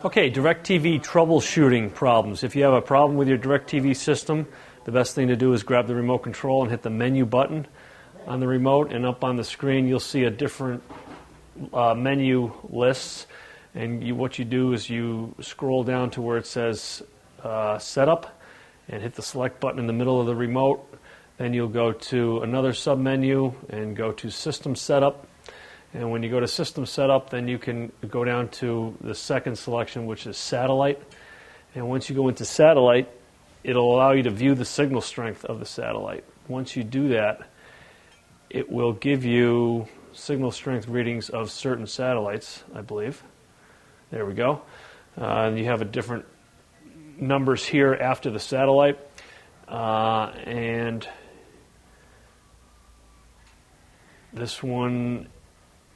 Okay, DIRECTV troubleshooting problems. If you have a problem with your DIRECTV system, the best thing to do is grab the remote control and hit the menu button on the remote, and up on the screen you'll see a different menu lists, and what you do is you scroll down to where it says Setup and hit the select button in the middle of the remote. Then you'll go to another submenu and go to System Setup. And when you go to System Setup, then you can go down to the second selection, which is Satellite. And once you go into Satellite, it'll allow you to view the signal strength of the satellite. Once you do that, it will give you signal strength readings of certain satellites, I believe. There we go. And you have a different numbers here after the satellite. And this one,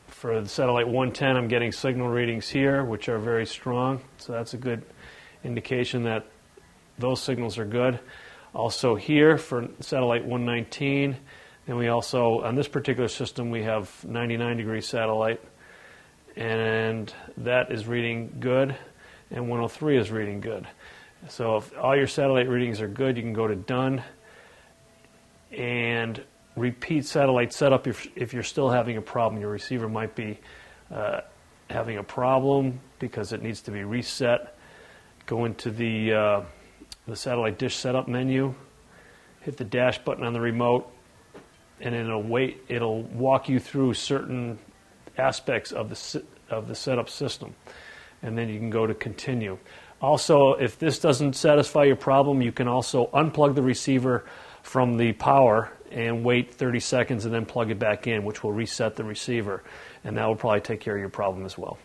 for the satellite 110, I'm getting signal readings here, which are very strong. So that's a good indication that those signals are good. Also here for satellite 119, and we also, on this particular system, we have 99-degree satellite, and that is reading good, and 103 is reading good. So if all your satellite readings are good, you can go to Done and repeat satellite setup if you're still having a problem. Your receiver might be having a problem because it needs to be reset. Go into the satellite dish setup menu, hit the dash button on the remote, and it'll walk you through certain aspects of the setup system, and then you can go to continue. Also, if this doesn't satisfy your problem, you can also unplug the receiver from the power and wait 30 seconds and then plug it back in, which will reset the receiver, and that will probably take care of your problem as well.